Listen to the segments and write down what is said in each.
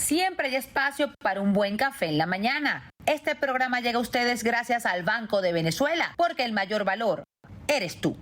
siempre hay espacio para un buen café en la mañana. Este programa llega a ustedes gracias al Banco de Venezuela, porque el mayor valor eres tú.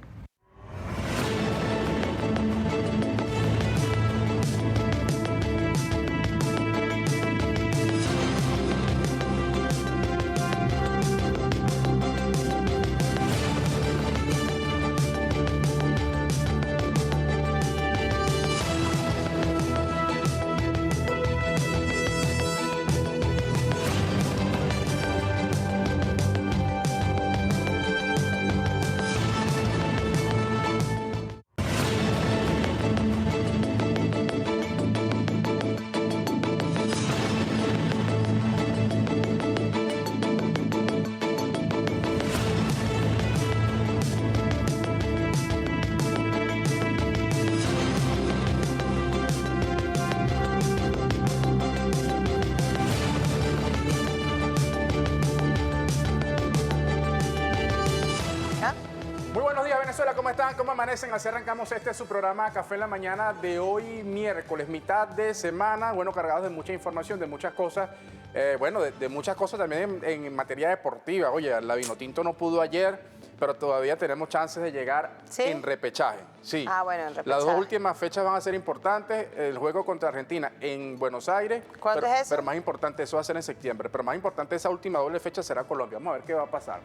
Venezuela, ¿cómo están? ¿Cómo amanecen? Así arrancamos su programa Café en la Mañana de hoy miércoles, mitad de semana, bueno, cargados de mucha información, de muchas cosas, de muchas cosas también en materia deportiva. Oye, la Vinotinto no pudo ayer, pero todavía tenemos chances de llegar en repechaje. Sí. Ah, bueno, en repechaje. Las dos últimas fechas van a ser importantes, el juego contra Argentina en Buenos Aires. ¿Cuándo es eso? Pero más importante, eso va a ser en septiembre, pero más importante esa última doble fecha será Colombia. Vamos a ver qué va a pasar.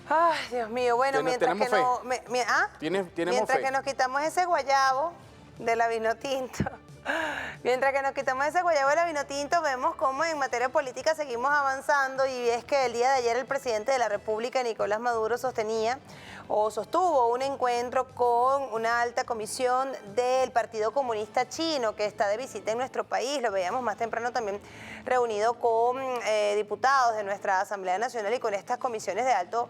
Ay, Dios mío, bueno, mientras que no... mientras que nos quitamos ese guayabo de la Vinotinto, mientras que nos quitamos ese guayabo de la Vinotinto, vemos cómo en materia política seguimos avanzando, y es que el día de ayer el presidente de la República, Nicolás Maduro, sostuvo un encuentro con una alta comisión del Partido Comunista Chino, que está de visita en nuestro país. Lo veíamos más temprano también reunido con diputados de nuestra Asamblea Nacional y con estas comisiones de alto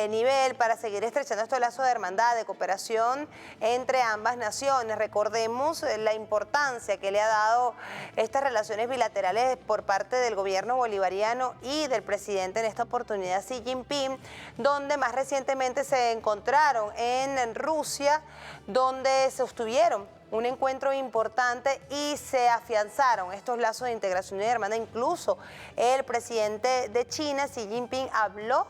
nivel para seguir estrechando estos lazos de hermandad, de cooperación entre ambas naciones. Recordemos la importancia que le ha dado estas relaciones bilaterales por parte del gobierno bolivariano y del presidente en esta oportunidad, Xi Jinping, donde más recientemente se encontraron en Rusia, donde sostuvieron un encuentro importante y se afianzaron estos lazos de integración y de hermandad. Incluso el presidente de China, Xi Jinping, habló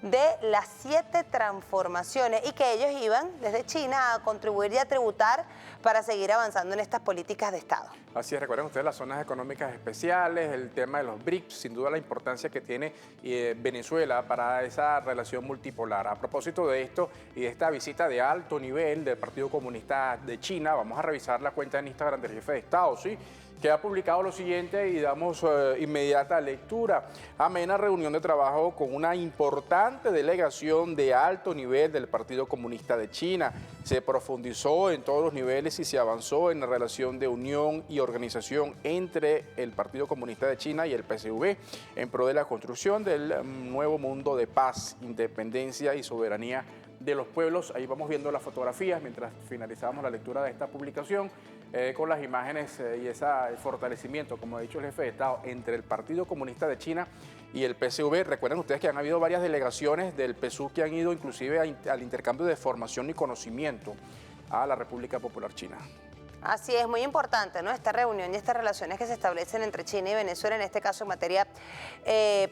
de las 7 transformaciones y que ellos iban desde China a contribuir y a tributar para seguir avanzando en estas políticas de Estado. Así es, recuerden ustedes las zonas económicas especiales, el tema de los BRICS, sin duda la importancia que tiene Venezuela para esa relación multipolar. A propósito de esto y de esta visita de alto nivel del Partido Comunista de China, vamos a revisar la cuenta en Instagram del jefe de Estado, ¿sí?, que ha publicado lo siguiente y damos inmediata lectura. Amena reunión de trabajo con una importante delegación de alto nivel del Partido Comunista de China. Se profundizó en todos los niveles y se avanzó en la relación de unión y organización entre el Partido Comunista de China y el PSV en pro de la construcción del nuevo mundo de paz, independencia y soberanía de los pueblos. Ahí vamos viendo las fotografías mientras finalizamos la lectura de esta publicación. Con las imágenes y ese fortalecimiento, como ha dicho el jefe de Estado, entre el Partido Comunista de China y el PSV. Recuerden ustedes que han habido varias delegaciones del PSUV que han ido inclusive al intercambio de formación y conocimiento a la República Popular China. Así es, muy importante, ¿no?, esta reunión y estas relaciones que se establecen entre China y Venezuela, en este caso en materia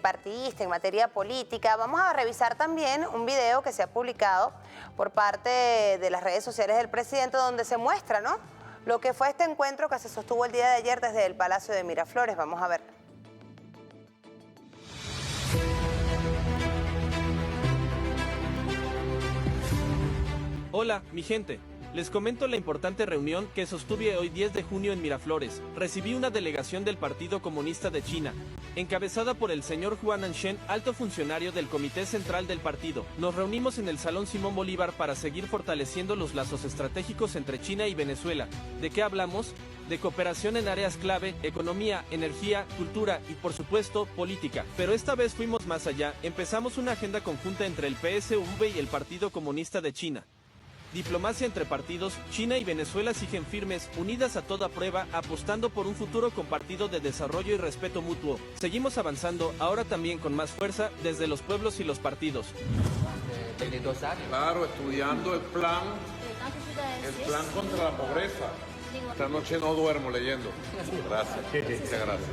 partidista, en materia política. Vamos a revisar también un video que se ha publicado por parte de las redes sociales del presidente, donde se muestra, ¿no?, lo que fue este encuentro que se sostuvo el día de ayer desde el Palacio de Miraflores. Vamos a ver. Hola, mi gente. Les comento la importante reunión que sostuve hoy 10 de junio en Miraflores. Recibí una delegación del Partido Comunista de China, encabezada por el señor Huang Anshen, alto funcionario del Comité Central del partido. Nos reunimos en el Salón Simón Bolívar para seguir fortaleciendo los lazos estratégicos entre China y Venezuela. ¿De qué hablamos? De cooperación en áreas clave, economía, energía, cultura y, por supuesto, política. Pero esta vez fuimos más allá. Empezamos una agenda conjunta entre el PSV y el Partido Comunista de China. Diplomacia entre partidos, China y Venezuela siguen firmes, unidas a toda prueba, apostando por un futuro compartido de desarrollo y respeto mutuo. Seguimos avanzando, ahora también con más fuerza, desde los pueblos y los partidos. Claro, estudiando el plan contra la pobreza. Esta noche no duermo leyendo. Gracias. Muchas gracias.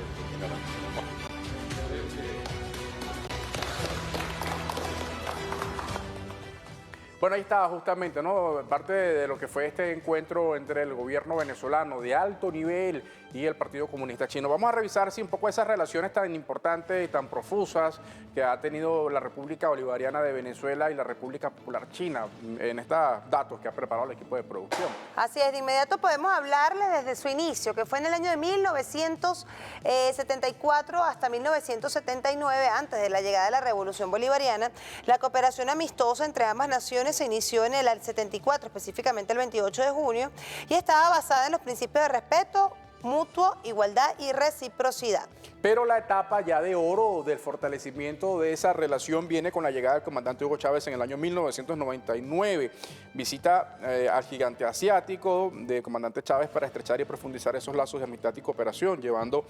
Bueno, ahí estaba justamente, ¿no? Parte de lo que fue este encuentro entre el gobierno venezolano de alto nivel y el Partido Comunista Chino. Vamos a revisar un poco esas relaciones tan importantes y tan profusas que ha tenido la República Bolivariana de Venezuela y la República Popular China en estos datos que ha preparado el equipo de producción. Así es, de inmediato podemos hablarles desde su inicio, que fue en el año de 1974 hasta 1979, antes de la llegada de la Revolución Bolivariana. La cooperación amistosa entre ambas naciones se inició en el 74, específicamente el 28 de junio, y estaba basada en los principios de respeto mutuo, igualdad y reciprocidad. Pero la etapa ya de oro del fortalecimiento de esa relación viene con la llegada del comandante Hugo Chávez en el año 1999. Visita al gigante asiático del comandante Chávez para estrechar y profundizar esos lazos de amistad y cooperación, llevando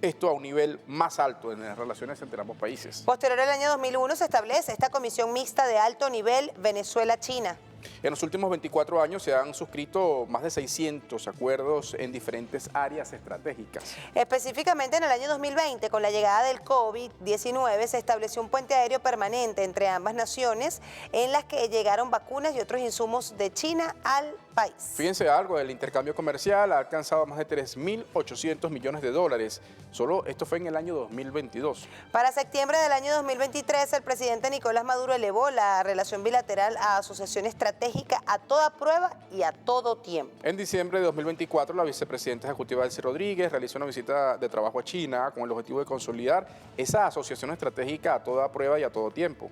esto a un nivel más alto en las relaciones entre ambos países. Posterior al año 2001 se establece esta comisión mixta de alto nivel Venezuela-China. En los últimos 24 años se han suscrito más de 600 acuerdos en diferentes áreas estratégicas. Específicamente en el año 2020, con la llegada del COVID-19, se estableció un puente aéreo permanente entre ambas naciones en las que llegaron vacunas y otros insumos de China al país. Fíjense algo, el intercambio comercial ha alcanzado más de 3.800 millones de dólares. Solo esto fue en el año 2022. Para septiembre del año 2023, el presidente Nicolás Maduro elevó la relación bilateral a asociación estratégica a toda prueba y a todo tiempo. En diciembre de 2024, la vicepresidenta ejecutiva Delcy Rodríguez realizó una visita de trabajo a China con el objetivo de consolidar esa asociación estratégica a toda prueba y a todo tiempo.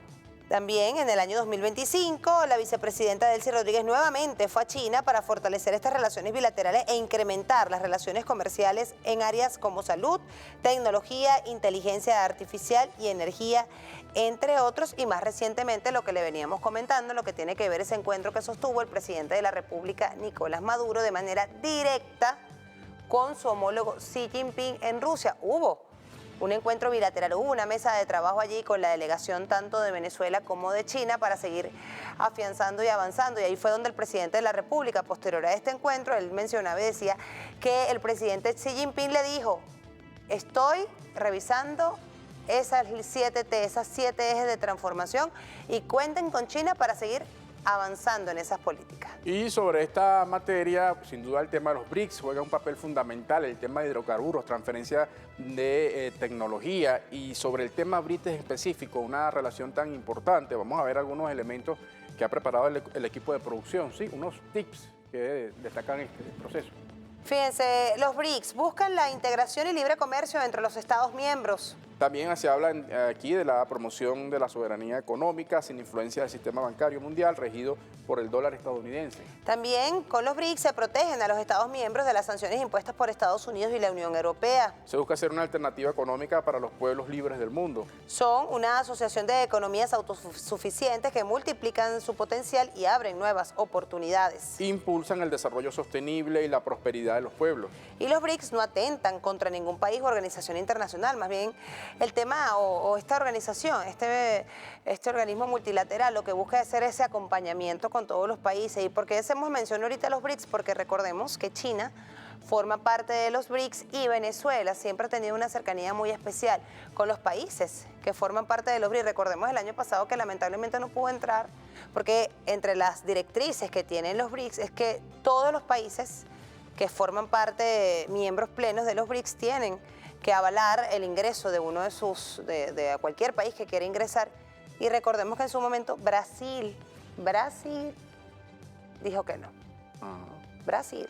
También en el año 2025, la vicepresidenta Delcy Rodríguez nuevamente fue a China para fortalecer estas relaciones bilaterales e incrementar las relaciones comerciales en áreas como salud, tecnología, inteligencia artificial y energía, entre otros, y más recientemente lo que le veníamos comentando, lo que tiene que ver ese encuentro que sostuvo el presidente de la República, Nicolás Maduro, de manera directa con su homólogo Xi Jinping en Rusia. Hubo un encuentro bilateral, hubo una mesa de trabajo allí con la delegación tanto de Venezuela como de China para seguir afianzando y avanzando. Y ahí fue donde el presidente de la República, posterior a este encuentro, él mencionaba y decía que el presidente Xi Jinping le dijo: estoy revisando esas 7 ejes de transformación y cuenten con China para seguir avanzando en esas políticas. Y sobre esta materia, sin duda el tema de los BRICS juega un papel fundamental, el tema de hidrocarburos, transferencia de tecnología, y sobre el tema BRICS en específico, una relación tan importante. Vamos a ver algunos elementos que ha preparado el equipo de producción, ¿sí? Unos tips que destacan este proceso. Fíjense, los BRICS buscan la integración y libre comercio entre los Estados miembros. También se habla aquí de la promoción de la soberanía económica sin influencia del sistema bancario mundial regido por el dólar estadounidense. También con los BRICS se protegen a los Estados miembros de las sanciones impuestas por Estados Unidos y la Unión Europea. Se busca hacer una alternativa económica para los pueblos libres del mundo. Son una asociación de economías autosuficientes que multiplican su potencial y abren nuevas oportunidades. Impulsan el desarrollo sostenible y la prosperidad de los pueblos. Y los BRICS no atentan contra ningún país o organización internacional, más bien el tema o esta organización, este organismo multilateral, lo que busca es hacer ese acompañamiento con todos los países. ¿Y por qué hacemos mención ahorita a los BRICS? Porque recordemos que China forma parte de los BRICS y Venezuela siempre ha tenido una cercanía muy especial con los países que forman parte de los BRICS. Recordemos el año pasado que lamentablemente no pudo entrar, porque entre las directrices que tienen los BRICS es que todos los países que forman parte, miembros plenos de los BRICS, tienen que avalar el ingreso de uno de sus, de cualquier país que quiera ingresar. Y recordemos que en su momento Brasil dijo que no. Brasil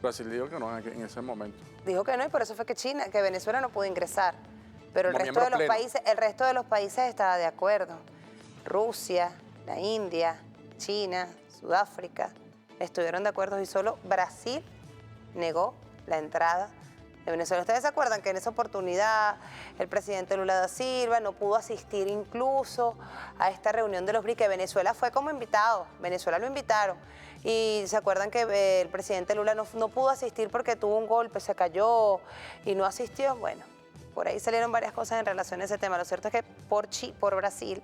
dijo que no en ese momento. Dijo que no, y por eso fue que Venezuela no pudo ingresar. Pero el resto de los países estaba de acuerdo. Rusia, la India, China, Sudáfrica, estuvieron de acuerdo y solo Brasil negó la entrada de Venezuela. ¿Ustedes se acuerdan que en esa oportunidad el presidente Lula da Silva no pudo asistir incluso a esta reunión de los BRICS? Que Venezuela fue como invitado, Venezuela lo invitaron. Y se acuerdan que el presidente Lula no pudo asistir porque tuvo un golpe, se cayó y no asistió. Bueno, por ahí salieron varias cosas en relación a ese tema. Lo cierto es que por Brasil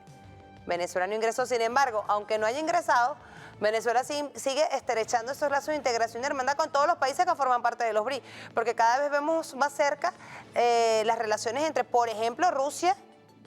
Venezuela no ingresó, sin embargo, aunque no haya ingresado, Venezuela sigue estrechando esos lazos de integración y hermandad con todos los países que forman parte de los BRICS, porque cada vez vemos más cerca las relaciones entre, por ejemplo, Rusia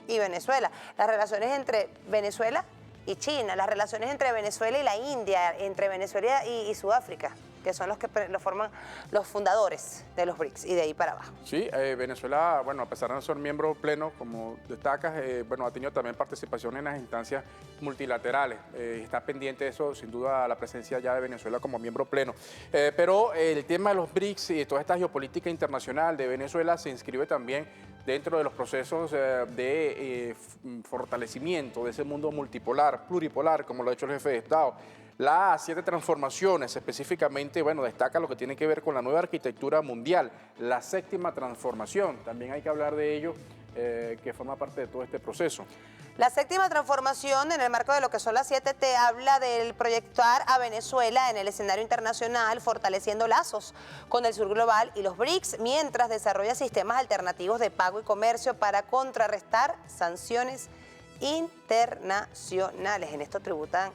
y Venezuela, las relaciones entre Venezuela y China, las relaciones entre Venezuela y la India, entre Venezuela y Sudáfrica, que son los que lo forman los fundadores de los BRICS y de ahí para abajo. Sí, Venezuela, bueno, a pesar de no ser miembro pleno, como destacas, bueno, ha tenido también participación en las instancias multilaterales. Está pendiente de eso, sin duda, la presencia ya de Venezuela como miembro pleno. Pero el tema de los BRICS y toda esta geopolítica internacional de Venezuela se inscribe también dentro de los procesos de fortalecimiento de ese mundo multipolar, pluripolar, como lo ha hecho el jefe de Estado. Las 7 transformaciones, específicamente, bueno, destaca lo que tiene que ver con la nueva arquitectura mundial, la 7ª transformación, también hay que hablar de ello, que forma parte de todo este proceso. La 7ª transformación, en el marco de lo que son las 7T, habla del proyectar a Venezuela en el escenario internacional, fortaleciendo lazos con el sur global y los BRICS, mientras desarrolla sistemas alternativos de pago y comercio para contrarrestar sanciones internacionales. En esto tributan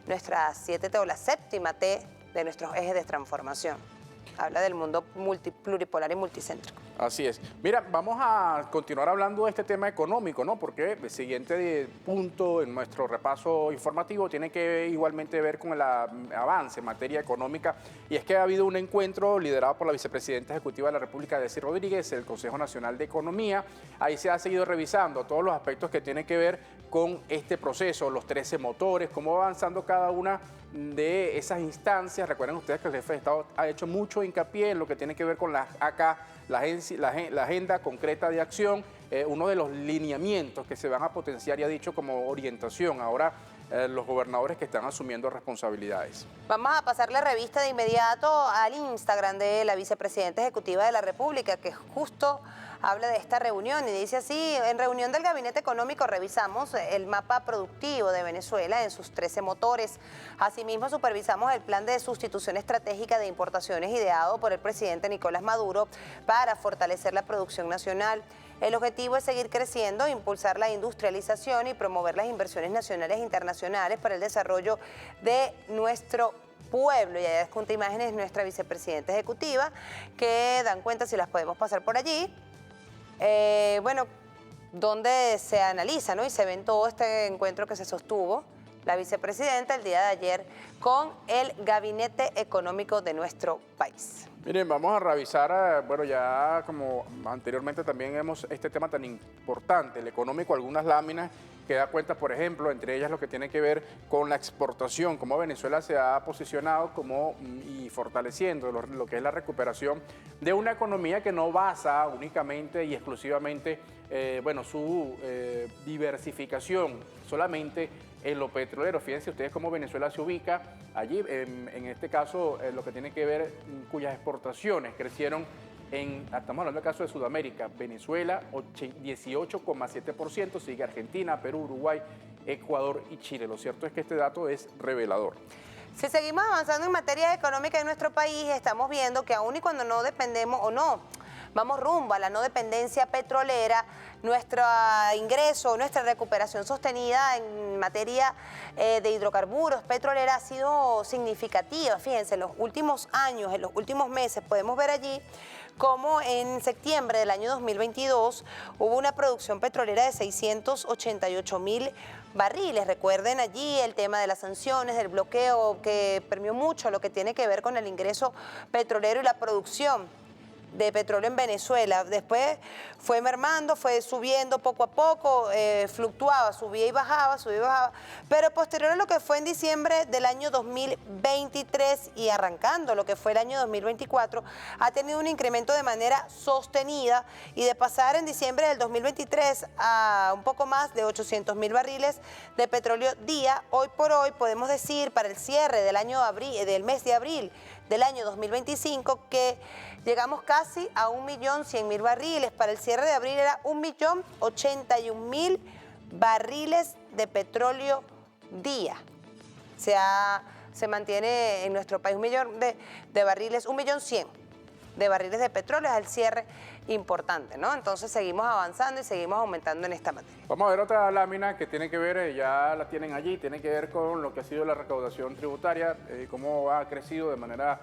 nuestras 7T o la 7ª T de nuestros ejes de transformación. Habla del mundo pluripolar y multicéntrico. Así es. Mira, vamos a continuar hablando de este tema económico, ¿no? Porque el siguiente punto en nuestro repaso informativo tiene que igualmente ver con el avance en materia económica, y es que ha habido un encuentro liderado por la vicepresidenta ejecutiva de la República, Delsy Rodríguez, el Consejo Nacional de Economía. Ahí se ha seguido revisando todos los aspectos que tienen que ver con este proceso, los 13 motores, cómo va avanzando cada una de esas instancias. Recuerden ustedes que el jefe de Estado ha hecho mucho hincapié en lo que tiene que ver con la agenda concreta de acción, uno de los lineamientos que se van a potenciar y ha dicho como orientación ahora los gobernadores que están asumiendo responsabilidades. Vamos a pasarle revista de inmediato al Instagram de la vicepresidenta ejecutiva de la República, que justo habla de esta reunión y dice así: en reunión del Gabinete Económico revisamos el mapa productivo de Venezuela en sus 13 motores. Asimismo, supervisamos el plan de sustitución estratégica de importaciones ideado por el presidente Nicolás Maduro para fortalecer la producción nacional. El objetivo es seguir creciendo, impulsar la industrialización y promover las inversiones nacionales e internacionales para el desarrollo de nuestro pueblo. Y allá adjunta imágenes nuestra vicepresidenta ejecutiva que dan cuenta, si las podemos pasar por allí, bueno, donde se analiza, ¿no? Y se ve en todo este encuentro que se sostuvo la vicepresidenta el día de ayer con el Gabinete Económico de nuestro país. Miren, vamos a revisar, bueno, ya como anteriormente también vemos este tema tan importante, el económico, algunas láminas que da cuenta, por ejemplo, entre ellas lo que tiene que ver con la exportación, cómo Venezuela se ha posicionado y fortaleciendo lo que es la recuperación de una economía que no basa únicamente y exclusivamente, bueno, su diversificación solamente en lo petrolero. Fíjense ustedes cómo Venezuela se ubica allí, en este caso, lo que tiene que ver, cuyas exportaciones crecieron estamos hablando del caso de Sudamérica, Venezuela 18,7%, sigue Argentina, Perú, Uruguay, Ecuador y Chile. Lo cierto es que este dato es revelador. Si seguimos avanzando en materia económica en nuestro país, estamos viendo que aún y cuando no dependemos o no, vamos rumbo a la no dependencia petrolera, nuestro ingreso, nuestra recuperación sostenida en materia de hidrocarburos petrolera ha sido significativa. Fíjense, en los últimos años, en los últimos meses, podemos ver allí cómo en septiembre del año 2022 hubo una producción petrolera de 688.000 barriles. Recuerden allí el tema de las sanciones, del bloqueo, que permeó mucho lo que tiene que ver con el ingreso petrolero y la producción de petróleo en Venezuela. Después fue mermando, fue subiendo poco a poco, fluctuaba, subía y bajaba, pero posterior a lo que fue en diciembre del año 2023 y arrancando lo que fue el año 2024, ha tenido un incremento de manera sostenida, y de pasar en diciembre del 2023 a un poco más de 800.000 barriles de petróleo día, hoy por hoy podemos decir para el cierre del mes de abril del año 2025 que llegamos casi a 1.100.000 barriles. Para el cierre de abril era 1.081.000 barriles de petróleo día. Se mantiene en nuestro país 1.000.000 de barriles, 1.100.000 de barriles de petróleo, es el cierre importante, ¿no? Entonces seguimos avanzando y seguimos aumentando en esta materia. Vamos a ver otra lámina que tiene que ver, ya la tienen allí, tiene que ver con lo que ha sido la recaudación tributaria, cómo ha crecido de manera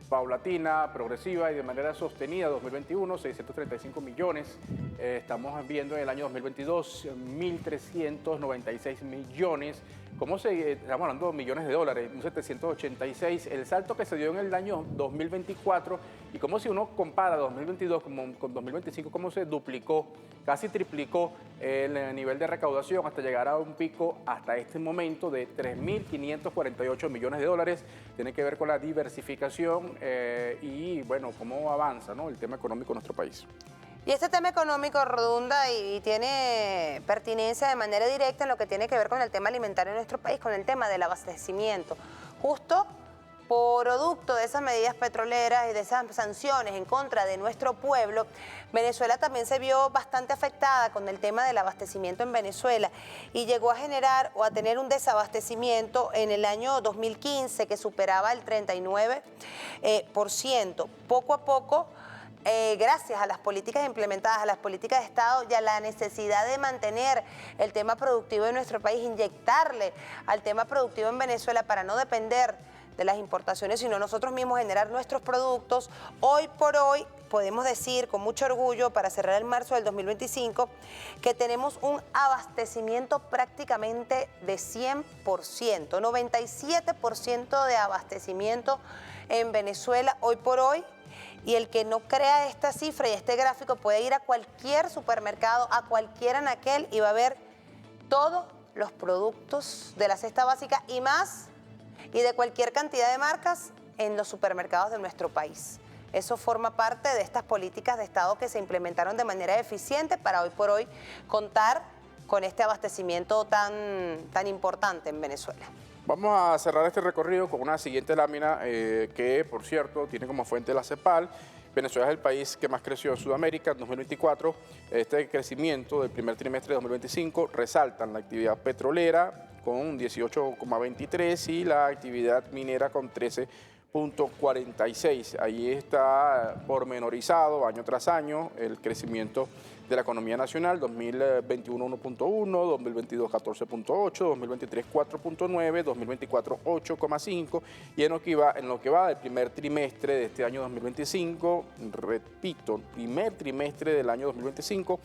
paulatina, progresiva y de manera sostenida. 2021, 635 millones. Estamos viendo en el año 2022, 1.396 millones. Estamos hablando de millones de dólares, 786. El salto que se dio en el año 2024 y como si uno compara 2022 con 2025, cómo se duplicó, casi triplicó el nivel de recaudación hasta llegar a un pico hasta este momento de 3.548 millones de dólares. Tiene que ver con la diversificación y, bueno, cómo avanza, ¿no?, el tema económico en nuestro país. Y este tema económico redunda y tiene pertinencia de manera directa en lo que tiene que ver con el tema alimentario en nuestro país, con el tema del abastecimiento. Justo producto de esas medidas petroleras y de esas sanciones en contra de nuestro pueblo, Venezuela también se vio bastante afectada con el tema del abastecimiento en Venezuela y llegó a generar o a tener un desabastecimiento en el año 2015 que superaba el 39%. Poco a poco, gracias a las políticas implementadas, a las políticas de Estado y a la necesidad de mantener el tema productivo de nuestro país, inyectarle al tema productivo en Venezuela para no depender de las importaciones, sino nosotros mismos generar nuestros productos. Hoy por hoy podemos decir con mucho orgullo, para cerrar el marzo del 2025, que tenemos un abastecimiento prácticamente de 100%, 97% de abastecimiento en Venezuela hoy por hoy. Y el que no crea esta cifra y este gráfico puede ir a cualquier supermercado, a cualquier anaquel y va a ver todos los productos de la cesta básica y más, y de cualquier cantidad de marcas en los supermercados de nuestro país. Eso forma parte de estas políticas de Estado que se implementaron de manera eficiente para hoy por hoy contar con este abastecimiento tan importante en Venezuela. Vamos a cerrar este recorrido con una siguiente lámina que, por cierto, tiene como fuente la CEPAL. Venezuela es el país que más creció en Sudamérica en 2024. Este crecimiento del primer trimestre de 2025 resaltan la actividad petrolera con 18,23 y la actividad minera con 13,46. Ahí está pormenorizado año tras año el crecimiento de la economía nacional, 2021 1.1, 2022 14.8, 2023 4.9, 2024 8.5 y en lo que va del primer trimestre de este año 2025, repito, primer trimestre del año 2025,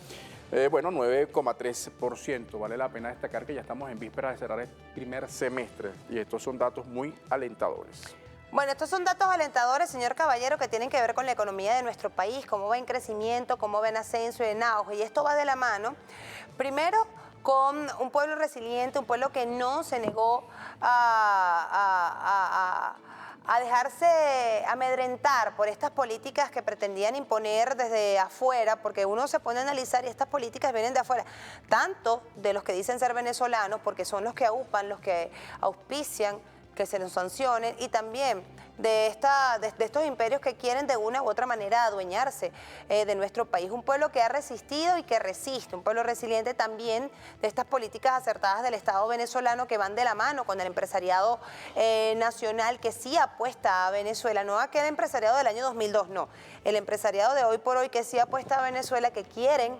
9,3%. Vale la pena destacar que ya estamos en vísperas de cerrar el primer semestre y estos son datos muy alentadores. Bueno, estos son datos alentadores, señor Caballero, que tienen que ver con la economía de nuestro país, cómo va en crecimiento, cómo va en ascenso y en auge. Y esto va de la mano, primero, con un pueblo resiliente, un pueblo que no se negó a dejarse amedrentar por estas políticas que pretendían imponer desde afuera, porque uno se pone a analizar y estas políticas vienen de afuera, tanto de los que dicen ser venezolanos, porque son los que aupan, los que auspician que se nos sancionen, y también de estos imperios que quieren de una u otra manera adueñarse de nuestro país. Un pueblo que ha resistido y que resiste, un pueblo resiliente también de estas políticas acertadas del Estado venezolano que van de la mano con el empresariado nacional que sí apuesta a Venezuela, no aquel empresariado del año 2002, no, el empresariado de hoy por hoy que sí apuesta a Venezuela, que quieren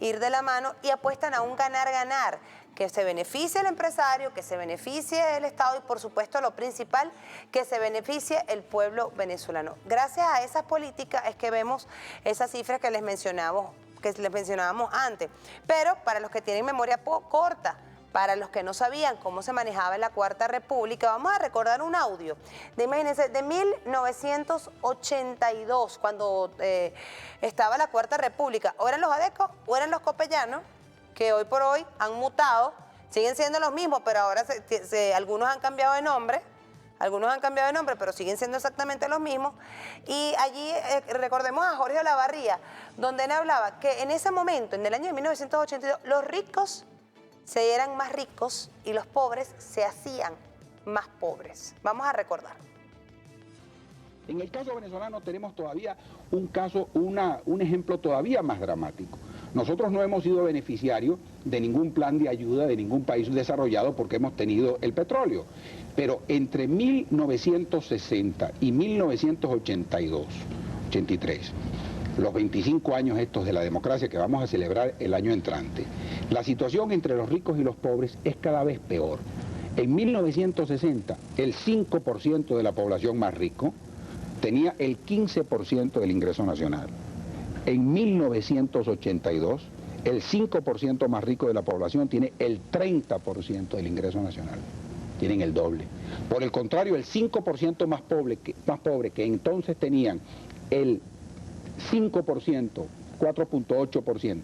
ir de la mano y apuestan a un ganar-ganar, que se beneficie el empresario, que se beneficie el Estado y, por supuesto, lo principal, que se beneficie el pueblo venezolano. Gracias a esas políticas es que vemos esas cifras que les mencionábamos antes. Pero para los que tienen memoria corta, para los que no sabían cómo se manejaba en la Cuarta República, vamos a recordar un audio imagínense, de 1982, cuando estaba la Cuarta República. O eran los adecos o eran los copellanos, que hoy por hoy han mutado, siguen siendo los mismos, pero ahora algunos han cambiado de nombre, pero siguen siendo exactamente los mismos. Y allí recordemos a Jorge Olavarría, donde él hablaba que en ese momento, en el año de 1982, los ricos se eran más ricos y los pobres se hacían más pobres. Vamos a recordar. En el caso venezolano tenemos todavía un ejemplo todavía más dramático. Nosotros no hemos sido beneficiarios de ningún plan de ayuda de ningún país desarrollado porque hemos tenido el petróleo. Pero entre 1960 y 1982, 83, los 25 años estos de la democracia que vamos a celebrar el año entrante, la situación entre los ricos y los pobres es cada vez peor. En 1960, el 5% de la población más rico tenía el 15% del ingreso nacional. En 1982, el 5% más rico de la población tiene el 30% del ingreso nacional. Tienen el doble. Por el contrario, el 5% más pobre que entonces tenían el 5%, 4.8%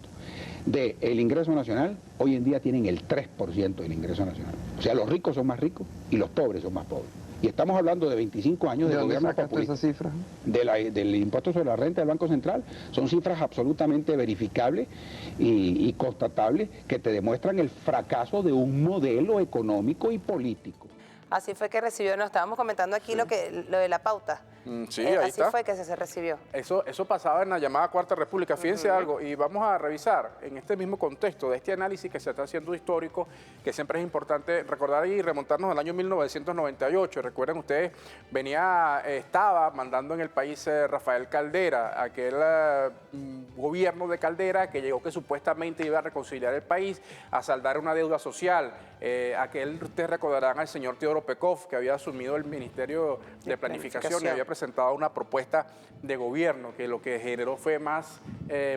del ingreso nacional, hoy en día tienen el 3% del ingreso nacional. O sea, los ricos son más ricos y los pobres son más pobres. Y estamos hablando de 25 años de gobierno populista. ¿Esas cifras? Del impuesto sobre la renta del Banco Central. Son cifras absolutamente verificables y constatables que te demuestran el fracaso de un modelo económico y político. Así fue que recibió, nos estábamos comentando aquí lo de la pauta. Sí, ahí así está. fue que se recibió. Eso pasaba en la llamada Cuarta República. Fíjense algo, y vamos a revisar en este mismo contexto de este análisis que se está haciendo histórico, que siempre es importante recordar y remontarnos al año 1998. Recuerden ustedes, estaba mandando en el país Rafael Caldera, aquel gobierno de Caldera que llegó que supuestamente iba a reconciliar el país, a saldar una deuda social. Ustedes recordarán al señor Teodoro Pekov, que había asumido el Ministerio de Planificación y había presentado una propuesta de gobierno que lo que generó fue más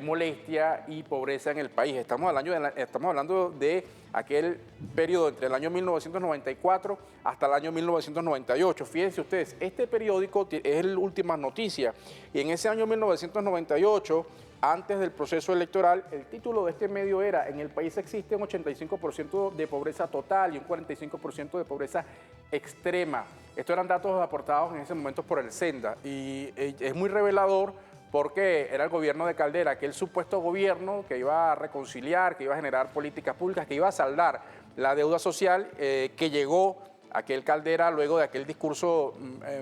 molestia y pobreza en el país. Estamos hablando de aquel periodo entre el año 1994 hasta el año 1998. Fíjense ustedes, este periódico es la última noticia y en ese año 1998, antes del proceso electoral, el título de este medio era: en el país existe un 85% de pobreza total y un 45% de pobreza extrema. Estos eran datos aportados en ese momento por el Senda y es muy revelador porque era el gobierno de Caldera, aquel supuesto gobierno que iba a reconciliar, que iba a generar políticas públicas, que iba a saldar la deuda social, que llegó aquel Caldera luego de aquel discurso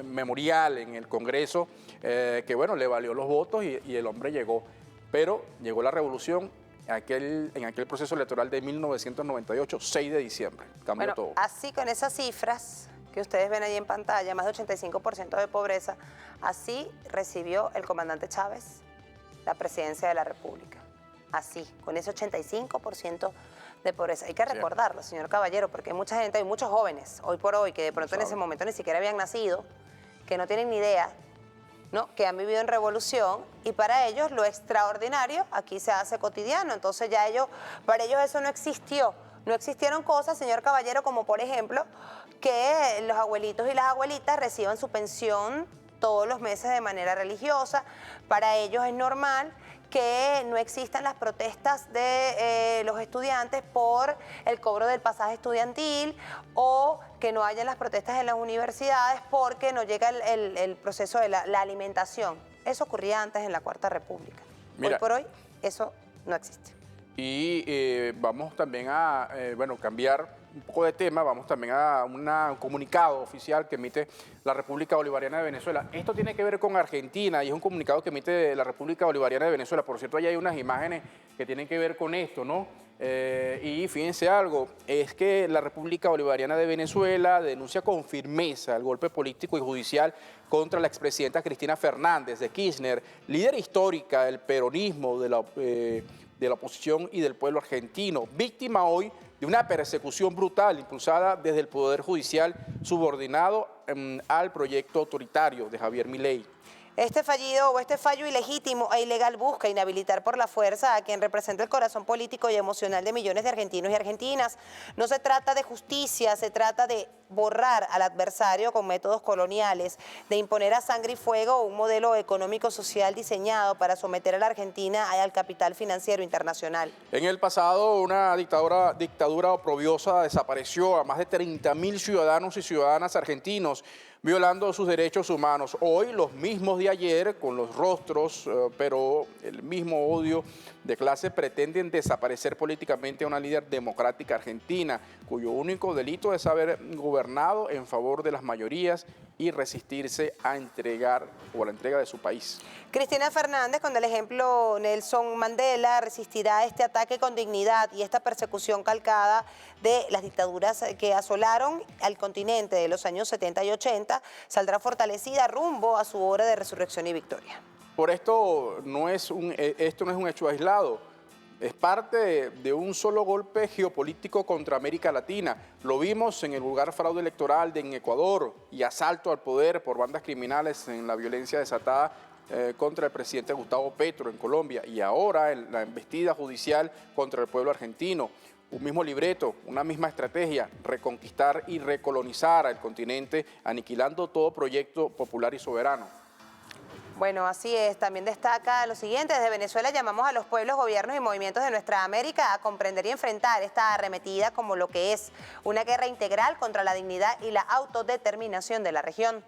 memorial en el Congreso, que bueno, le valió los votos y el hombre llegó. Pero llegó la revolución en aquel proceso electoral de 1998, 6 de diciembre. Cambió todo. Así con esas cifras que ustedes ven ahí en pantalla, más de 85% de pobreza, así recibió el comandante Chávez la presidencia de la República. Así, con ese 85% de pobreza. Hay que recordarlo, señor Caballero, porque hay mucha gente, hay muchos jóvenes hoy por hoy que de pronto en ese momento ni siquiera habían nacido, que no tienen ni idea, ¿no? Que han vivido en revolución y para ellos lo extraordinario aquí se hace cotidiano. Entonces ya para ellos eso no existió. No existieron cosas, señor Caballero, como por ejemplo que los abuelitos y las abuelitas reciban su pensión todos los meses de manera religiosa. Para ellos es normal que no existan las protestas de los estudiantes por el cobro del pasaje estudiantil o que no haya las protestas en las universidades porque no llega el proceso de la alimentación. Eso ocurría antes en la Cuarta República. Mira, hoy por hoy eso no existe. Y vamos también a cambiar un poco de tema, vamos también a un comunicado oficial que emite la República Bolivariana de Venezuela. Esto tiene que ver con Argentina y es un comunicado que emite la República Bolivariana de Venezuela. Por cierto, ahí hay unas imágenes que tienen que ver con esto, ¿no? Y fíjense algo, es que la República Bolivariana de Venezuela denuncia con firmeza el golpe político y judicial contra la expresidenta Cristina Fernández de Kirchner, líder histórica del peronismo, de la oposición y del pueblo argentino, víctima hoy de una persecución brutal impulsada desde el Poder Judicial subordinado al proyecto autoritario de Javier Milei. Este fallo ilegítimo e ilegal busca inhabilitar por la fuerza a quien representa el corazón político y emocional de millones de argentinos y argentinas. No se trata de justicia, se trata de borrar al adversario con métodos coloniales, de imponer a sangre y fuego un modelo económico-social diseñado para someter a la Argentina al capital financiero internacional. En el pasado, una dictadura oprobiosa desapareció a más de 30.000 ciudadanos y ciudadanas argentinos, violando sus derechos humanos. Hoy los mismos de ayer, con los rostros, pero el mismo odio de clase, pretenden desaparecer políticamente a una líder democrática argentina, cuyo único delito es haber gobernado en favor de las mayorías y resistirse a la entrega de su país. Cristina Fernández, con el ejemplo Nelson Mandela, resistirá a este ataque con dignidad y esta persecución calcada de las dictaduras que asolaron al continente de los años 70 y 80, saldrá fortalecida rumbo a su hora de resurrección y victoria. Por esto esto no es un hecho aislado. Es parte de un solo golpe geopolítico contra América Latina. Lo vimos en el vulgar fraude electoral en Ecuador y asalto al poder por bandas criminales en la violencia desatada contra el presidente Gustavo Petro en Colombia, y ahora en la embestida judicial contra el pueblo argentino. Un mismo libreto, una misma estrategia: reconquistar y recolonizar al continente, aniquilando todo proyecto popular y soberano. Bueno, así es. También destaca lo siguiente: desde Venezuela llamamos a los pueblos, gobiernos y movimientos de nuestra América a comprender y enfrentar esta arremetida como lo que es una guerra integral contra la dignidad y la autodeterminación de la región.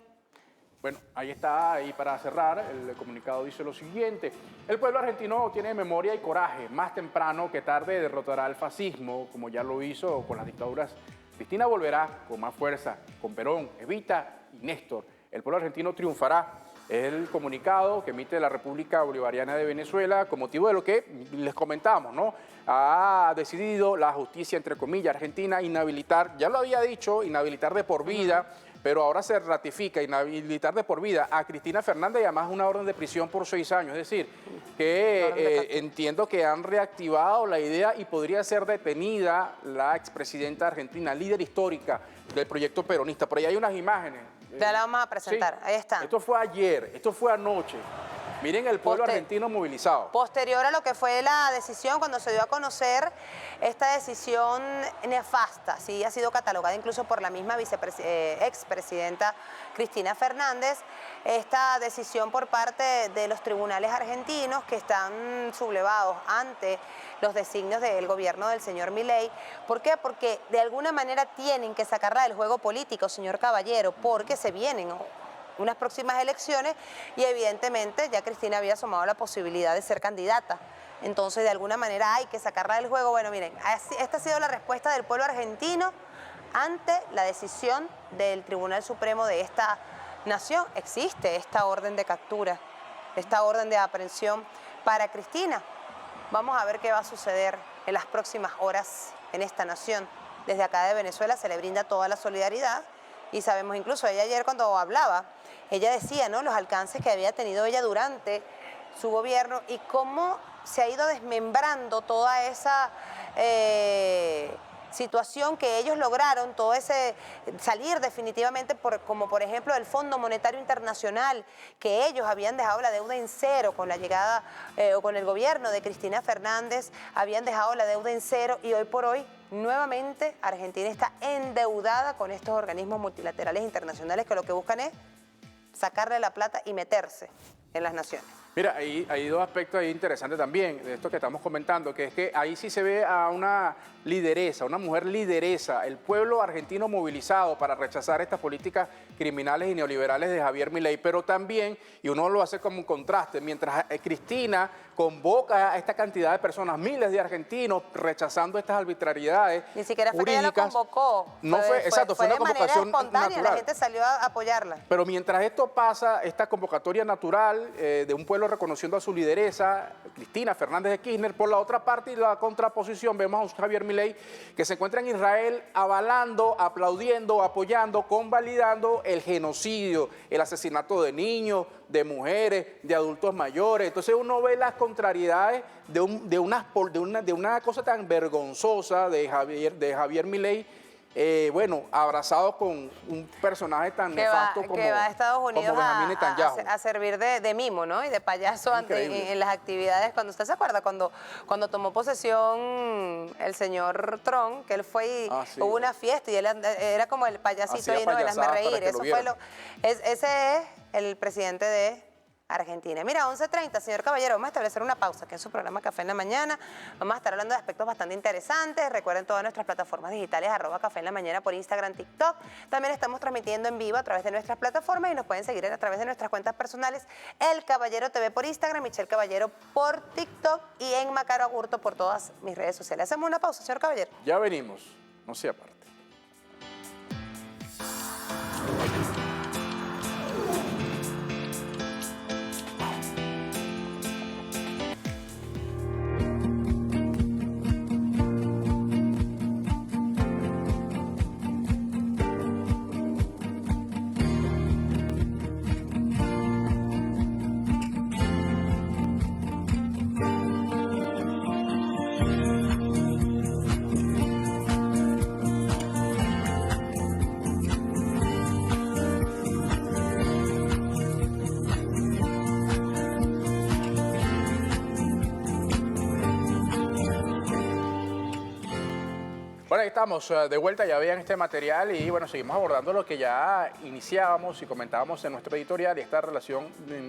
Bueno, ahí está, y para cerrar, el comunicado dice lo siguiente: el pueblo argentino tiene memoria y coraje, más temprano que tarde derrotará al fascismo, como ya lo hizo con las dictaduras. Cristina volverá con más fuerza, con Perón, Evita y Néstor. El pueblo argentino triunfará. Es el comunicado que emite la República Bolivariana de Venezuela con motivo de lo que les comentamos, ¿no? Ha decidido la justicia, entre comillas, argentina, inhabilitar, ya lo había dicho, inhabilitar de por vida, pero ahora se ratifica inhabilitar de por vida a Cristina Fernández y además una orden de prisión por 6 años. Es decir, que entiendo que han reactivado la idea y podría ser detenida la expresidenta argentina, líder histórica del proyecto peronista. Por ahí hay unas imágenes. Ya la vamos a presentar, Sí, ahí está. Esto fue ayer, esto fue anoche. Miren el pueblo argentino movilizado. Posterior a lo que fue la decisión, cuando se dio a conocer esta decisión nefasta, sí, ha sido catalogada incluso por la misma expresidenta Cristina Fernández, esta decisión por parte de los tribunales argentinos que están sublevados ante los designios del gobierno del señor Milei. ¿Por qué? Porque de alguna manera tienen que sacarla del juego político, señor Caballero, porque se vienen unas próximas elecciones y evidentemente ya Cristina había asomado la posibilidad de ser candidata. Entonces, de alguna manera hay que sacarla del juego. Bueno, miren, esta ha sido la respuesta del pueblo argentino ante la decisión del Tribunal Supremo de esta nación. Existe esta orden de captura, esta orden de aprehensión para Cristina. Vamos a ver qué va a suceder en las próximas horas en esta nación. Desde acá de Venezuela se le brinda toda la solidaridad y sabemos, incluso ella ayer cuando hablaba, ella decía, ¿no?, los alcances que había tenido ella durante su gobierno y cómo se ha ido desmembrando toda esa situación que ellos lograron, todo ese salir definitivamente, como por ejemplo el Fondo Monetario Internacional, que ellos habían dejado la deuda en cero con la llegada o con el gobierno de Cristina Fernández, habían dejado la deuda en cero y hoy por hoy nuevamente Argentina está endeudada con estos organismos multilaterales internacionales que lo que buscan es sacarle la plata y meterse en las naciones. Mira, hay dos aspectos ahí interesantes también de esto que estamos comentando, que es que ahí sí se ve a una lideresa, una mujer lideresa, el pueblo argentino movilizado para rechazar estas políticas criminales y neoliberales de Javier Milei, pero también, y uno lo hace como un contraste, mientras Cristina convoca a esta cantidad de personas, miles de argentinos rechazando estas arbitrariedades. Ni siquiera fue que ella lo convocó. No fue, exacto, fue una convocación de manera espontánea, natural. La gente salió a apoyarla. Pero mientras esto pasa, esta convocatoria natural de un pueblo reconociendo a su lideresa, Cristina Fernández de Kirchner, por la otra parte y la contraposición, vemos a Javier Milei que se encuentra en Israel avalando, aplaudiendo, apoyando, convalidando el genocidio, el asesinato de niños, de mujeres, de adultos mayores. Entonces uno ve las contrariedades de una cosa tan vergonzosa de Javier Milei, bueno, abrazado con un personaje tan nefasto como que va a Estados Unidos a servir de mimo, ¿no? Y de payaso en las actividades. Cuando usted se acuerda, cuando tomó posesión el señor Trump, que él fue y hubo una fiesta y él era como el payasito lleno de las reír. Ese es el presidente de Argentina. Mira, 11:30, señor Caballero, vamos a establecer una pausa, que es su programa Café en la Mañana. Vamos a estar hablando de aspectos bastante interesantes. Recuerden todas nuestras plataformas digitales, @Café en la Mañana por Instagram, TikTok. También estamos transmitiendo en vivo a través de nuestras plataformas y nos pueden seguir a través de nuestras cuentas personales. El Caballero TV por Instagram, Michelle Caballero por TikTok y en Macaro Agurto por todas mis redes sociales. Hacemos una pausa, señor Caballero. Ya venimos, no se aparte. Bueno, ahí estamos de vuelta, ya vean este material y bueno, seguimos abordando lo que ya iniciábamos y comentábamos en nuestro editorial y esta relación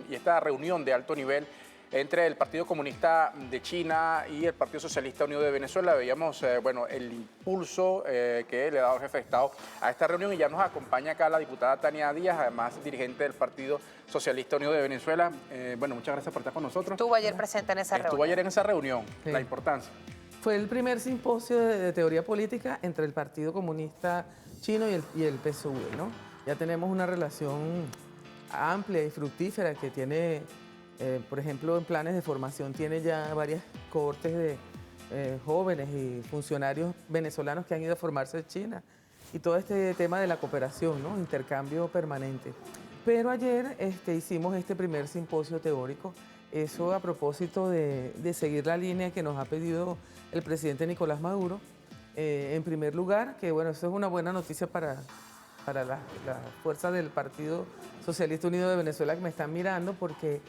y esta reunión de alto nivel entre el Partido Comunista de China y el Partido Socialista Unido de Venezuela. Veíamos bueno, el impulso que le ha dado el jefe de Estado a esta reunión y ya nos acompaña acá la diputada Tania Díaz, además dirigente del Partido Socialista Unido de Venezuela. Bueno, muchas gracias por estar con nosotros. Estuvo ayer presente en esa reunión. Estuvo ayer en esa reunión, sí. La importancia. Fue el primer simposio de teoría política entre el Partido Comunista Chino y el PSUV, ¿no? Ya tenemos una relación amplia y fructífera que tiene, por ejemplo, en planes de formación, tiene ya varias cohortes de jóvenes y funcionarios venezolanos que han ido a formarse en China. Y todo este tema de la cooperación, ¿no? Intercambio permanente. Pero ayer hicimos este primer simposio teórico. Eso a propósito de seguir la línea que nos ha pedido el presidente Nicolás Maduro. En primer lugar, que bueno, eso es una buena noticia para las fuerzas del Partido Socialista Unido de Venezuela que me están mirando, porque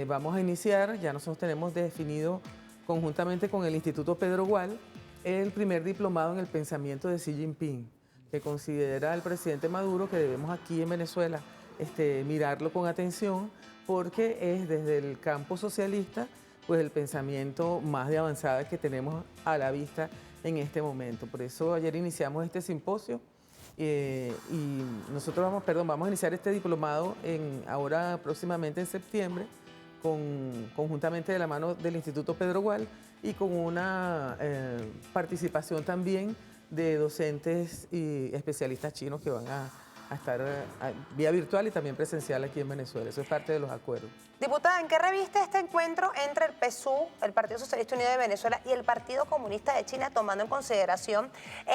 vamos a iniciar, ya nosotros tenemos definido conjuntamente con el Instituto Pedro Gual, el primer diplomado en el pensamiento de Xi Jinping, que considera el presidente Maduro que debemos aquí en Venezuela mirarlo con atención, porque es desde el campo socialista pues el pensamiento más de avanzada que tenemos a la vista en este momento. Por eso ayer iniciamos este simposio y nosotros vamos a iniciar este diplomado ahora próximamente en septiembre, conjuntamente de la mano del Instituto Pedro Gual y con una participación también de docentes y especialistas chinos que van a estar vía virtual y también presencial aquí en Venezuela. Eso es parte de los acuerdos. Diputada, ¿en qué reviste este encuentro entre el PSUV, el Partido Socialista Unido de Venezuela, y el Partido Comunista de China, tomando en consideración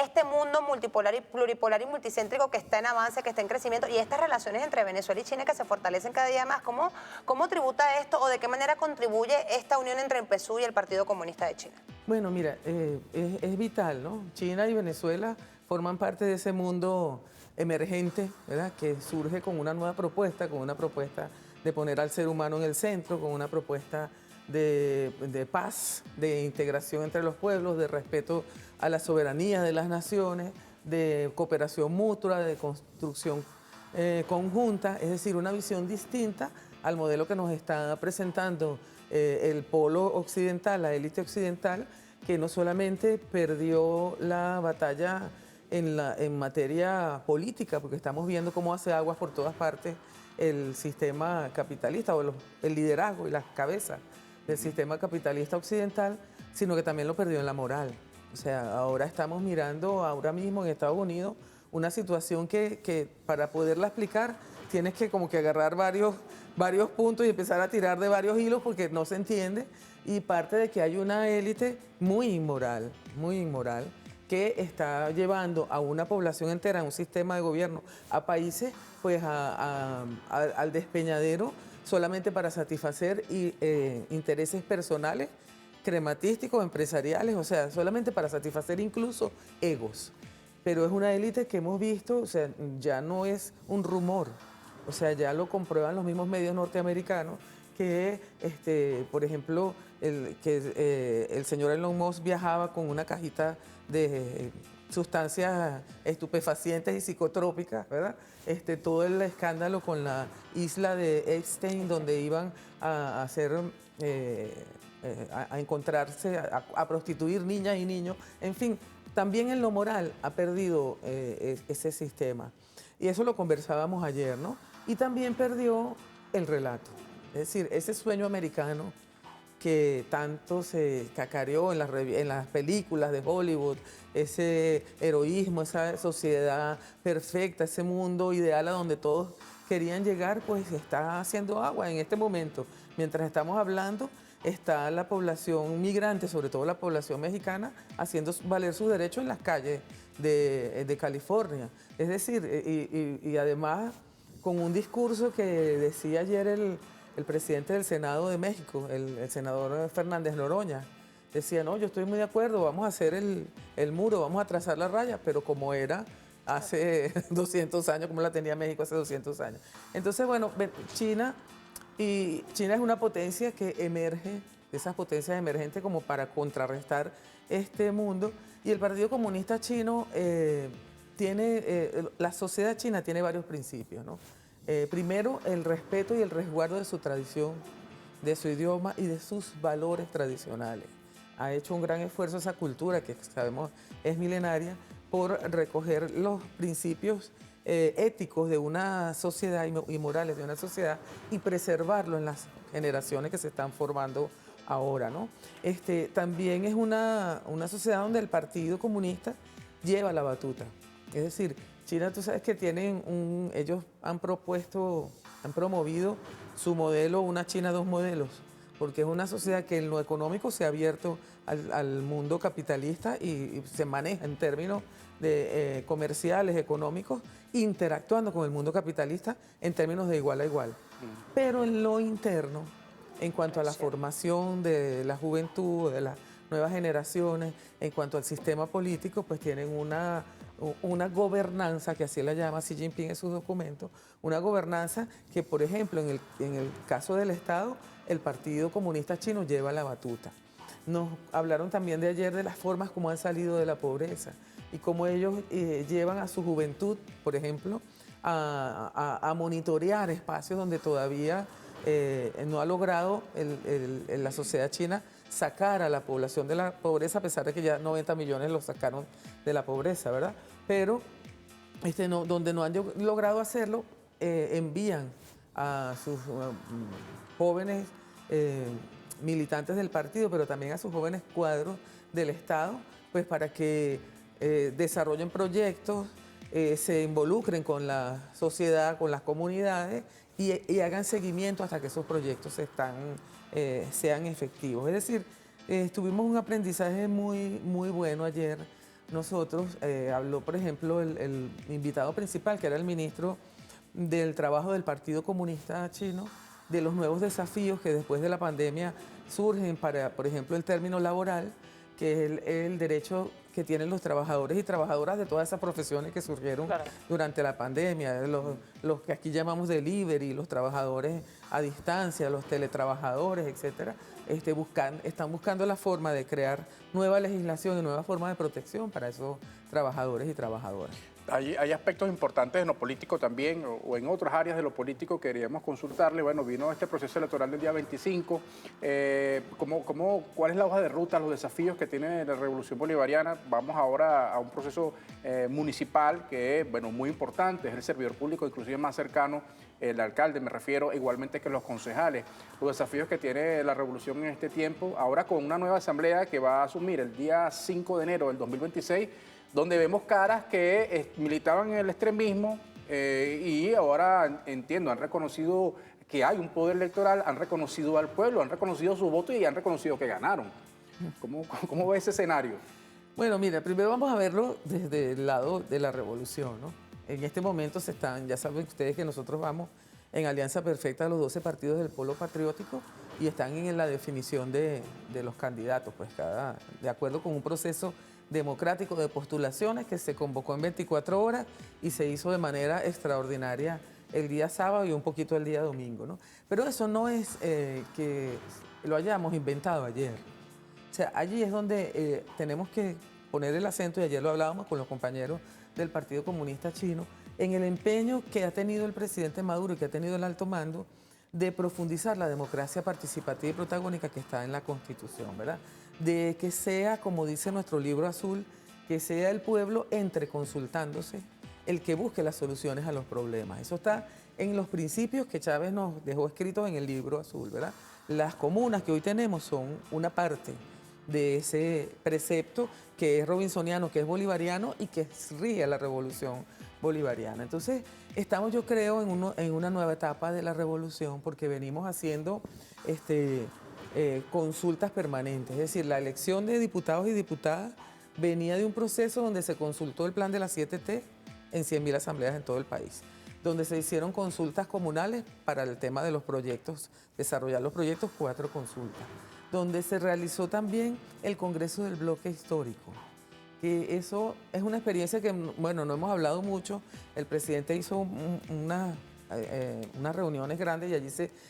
este mundo multipolar y pluripolar y multicéntrico que está en avance, que está en crecimiento, y estas relaciones entre Venezuela y China que se fortalecen cada día más? ¿Cómo tributa esto o de qué manera contribuye esta unión entre el PSUV y el Partido Comunista de China? Bueno, mira, es vital, ¿no? China y Venezuela forman parte de ese mundo emergente, ¿verdad?, que surge con una nueva propuesta, con una propuesta de poner al ser humano en el centro, con una propuesta de paz, de integración entre los pueblos, de respeto a la soberanía de las naciones, de cooperación mutua, de construcción conjunta, es decir, una visión distinta al modelo que nos está presentando el polo occidental, la élite occidental, que no solamente perdió la batalla en materia política, porque estamos viendo cómo hace aguas por todas partes el sistema capitalista o el liderazgo y las cabezas del sistema capitalista occidental, sino que también lo perdió en la moral. O sea, ahora estamos mirando ahora mismo en Estados Unidos una situación que para poderla explicar tienes que como que agarrar varios puntos y empezar a tirar de varios hilos porque no se entiende, y parte de que hay una élite muy inmoral, que está llevando a una población entera, a un sistema de gobierno, a países pues al despeñadero solamente para satisfacer intereses personales, crematísticos, empresariales, o sea, solamente para satisfacer incluso egos. Pero es una élite que hemos visto, o sea, ya no es un rumor, o sea, ya lo comprueban los mismos medios norteamericanos, que, por ejemplo, el señor Elon Musk viajaba con una cajita de sustancias estupefacientes y psicotrópicas, ¿verdad? Todo el escándalo con la isla de Epstein, donde iban a hacer, a encontrarse, a prostituir niñas y niños, en fin, también en lo moral ha perdido ese sistema. Y eso lo conversábamos ayer, ¿no? Y también perdió el relato, es decir, ese sueño americano que tanto se cacareó en las películas de Hollywood, ese heroísmo, esa sociedad perfecta, ese mundo ideal a donde todos querían llegar, pues está haciendo agua en este momento. Mientras estamos hablando, está la población migrante, sobre todo la población mexicana, haciendo valer sus derechos en las calles de California. Es decir, y además con un discurso que decía ayer el presidente del Senado de México, el senador Fernández Noroña, decía, no, yo estoy muy de acuerdo, vamos a hacer el muro, vamos a trazar la raya, pero como era hace 200 años, como la tenía México hace 200 años. Entonces, bueno, China es una potencia que emerge esas potencias emergentes como para contrarrestar este mundo. Y el Partido Comunista Chino la sociedad china tiene varios principios, ¿no? Primero, el respeto y el resguardo de su tradición, de su idioma y de sus valores tradicionales. Ha hecho un gran esfuerzo esa cultura, que sabemos es milenaria, por recoger los principios éticos de una sociedad y morales de una sociedad y preservarlo en las generaciones que se están formando ahora, ¿no? También es una sociedad donde el Partido Comunista lleva la batuta. Es decir, China, tú sabes que ellos han promovido su modelo, una China dos modelos, porque es una sociedad que en lo económico se ha abierto al mundo capitalista y se maneja en términos de comerciales, económicos, interactuando con el mundo capitalista en términos de igual a igual. Pero en lo interno, en cuanto a la formación de la juventud, de las nuevas generaciones, en cuanto al sistema político, pues tienen una gobernanza, que así la llama Xi Jinping en sus documentos, una gobernanza que, por ejemplo, en el caso del Estado, el Partido Comunista Chino lleva la batuta. Nos hablaron también de ayer de las formas como han salido de la pobreza y cómo ellos llevan a su juventud, por ejemplo, a monitorear espacios donde todavía no ha logrado la sociedad china sacar a la población de la pobreza, a pesar de que ya 90 millones los sacaron de la pobreza, ¿verdad? Pero donde no han logrado hacerlo, envían a sus jóvenes militantes del partido, pero también a sus jóvenes cuadros del Estado, pues para que desarrollen proyectos, se involucren con la sociedad, con las comunidades y hagan seguimiento hasta que esos proyectos sean efectivos. Es decir, tuvimos un aprendizaje muy, muy bueno ayer. Nosotros, habló por ejemplo el invitado principal, que era el ministro del Trabajo del Partido Comunista Chino, de los nuevos desafíos que después de la pandemia surgen para, por ejemplo, el término laboral, que es el derecho que tienen los trabajadores y trabajadoras de todas esas profesiones que surgieron durante la pandemia, los que aquí llamamos delivery, los trabajadores a distancia, los teletrabajadores, etcétera, están buscando la forma de crear nueva legislación y nuevas formas de protección para esos trabajadores y trabajadoras. Hay aspectos importantes en lo político también, o en otras áreas de lo político que queríamos consultarle. Bueno, vino este proceso electoral del día 25. ¿Cuál es la hoja de ruta, los desafíos que tiene la Revolución Bolivariana? Vamos ahora a un proceso municipal que es, bueno, muy importante. Es el servidor público, inclusive más cercano, el alcalde, me refiero, igualmente que los concejales. Los desafíos que tiene la Revolución en este tiempo, ahora con una nueva asamblea que va a asumir el día 5 de enero del 2026, donde vemos caras que militaban en el extremismo y ahora, entiendo, han reconocido que hay un poder electoral, han reconocido al pueblo, han reconocido su voto y han reconocido que ganaron. ¿Cómo ve ese escenario? Bueno, mira, primero vamos a verlo desde el lado de la revolución, ¿no? En este momento ya saben ustedes que nosotros vamos en alianza perfecta a los 12 partidos del Polo Patriótico y están en la definición de los candidatos, pues de acuerdo con un proceso democrático de postulaciones que se convocó en 24 horas y se hizo de manera extraordinaria el día sábado y un poquito el día domingo, ¿no? Pero eso no es que lo hayamos inventado ayer. O sea, allí es donde tenemos que poner el acento, y ayer lo hablábamos con los compañeros del Partido Comunista Chino, en el empeño que ha tenido el presidente Maduro y que ha tenido el alto mando de profundizar la democracia participativa y protagónica que está en la Constitución, ¿verdad? De que sea, como dice nuestro libro azul, que sea el pueblo consultándose el que busque las soluciones a los problemas. Eso está en los principios que Chávez nos dejó escritos en el libro azul, ¿verdad? Las comunas que hoy tenemos son una parte de ese precepto que es robinsoniano, que es bolivariano y que rige la revolución bolivariana. Entonces, estamos, yo creo, en una nueva etapa de la revolución porque venimos haciendo consultas permanentes. Es decir, la elección de diputados y diputadas venía de un proceso donde se consultó el plan de las 7T en 100.000 asambleas en todo el país, donde se hicieron consultas comunales para el tema de los proyectos, desarrollar los proyectos, 4 consultas, donde se realizó también el Congreso del Bloque Histórico, que eso es una experiencia que, bueno, no hemos hablado mucho. El presidente hizo unas reuniones grandes y allí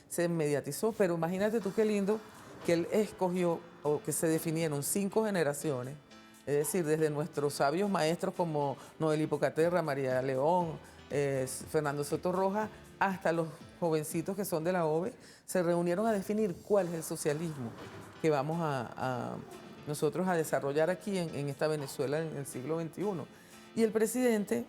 se mediatizó, pero imagínate tú qué lindo que él escogió, o que se definieron 5 generaciones, es decir, desde nuestros sabios maestros como Noel Hipocaterra, María León, Fernando Soto Rojas, hasta los jovencitos que son de la OVE, se reunieron a definir cuál es el socialismo que vamos nosotros a desarrollar aquí en esta Venezuela en el siglo XXI. Y el presidente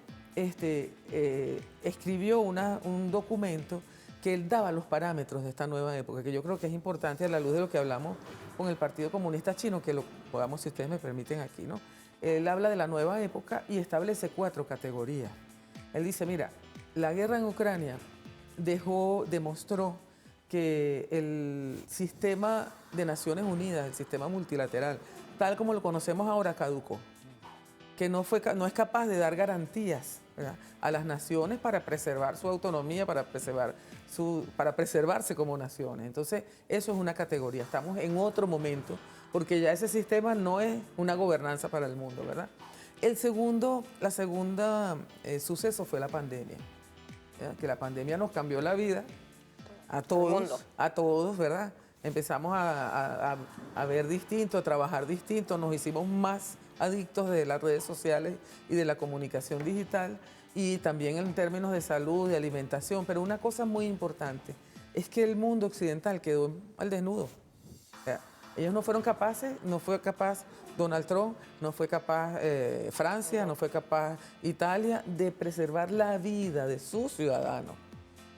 escribió un documento que él daba los parámetros de esta nueva época, que yo creo que es importante a la luz de lo que hablamos con el Partido Comunista Chino, que lo podamos, si ustedes me permiten aquí, ¿no? Él habla de la nueva época y establece 4 categorías. Él dice, mira, la guerra en Ucrania demostró que el sistema de Naciones Unidas, el sistema multilateral, tal como lo conocemos ahora, caducó. Que no es capaz de dar garantías, ¿verdad?, a las naciones para preservar su autonomía, para preservarse como naciones. Entonces, eso es una categoría. Estamos en otro momento, porque ya ese sistema no es una gobernanza para el mundo, ¿verdad? La segunda suceso fue la pandemia, ¿verdad? Que la pandemia nos cambió la vida a todos, ¿verdad? Empezamos a ver distinto, a trabajar distinto, nos hicimos más adictos de las redes sociales y de la comunicación digital, y también en términos de salud, de alimentación. Pero una cosa muy importante es que el mundo occidental quedó al desnudo. O sea, ellos no fueron capaces, no fue capaz Donald Trump, no fue capaz Francia, no fue capaz Italia de preservar la vida de sus ciudadanos.